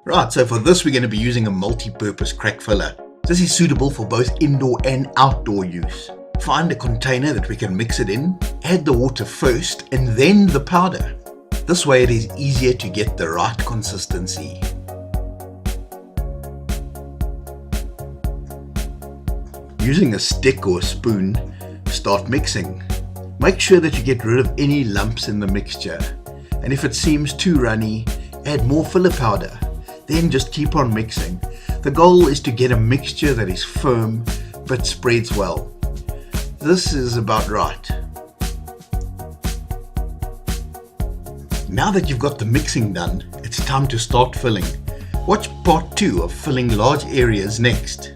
Right, so for this we're going to be using a multi-purpose crack filler. This is suitable for both indoor and outdoor use. Find a container that we can mix it in, add the water first and then the powder. This way it is easier to get the right consistency. Using a stick or a spoon, start mixing. Make sure that you get rid of any lumps in the mixture, and if it seems too runny, add more filler powder. Then just keep on mixing. The goal is to get a mixture that is firm but spreads well. This is about right. Now that you've got the mixing done, it's time to start filling. Watch part 2 of filling large areas next.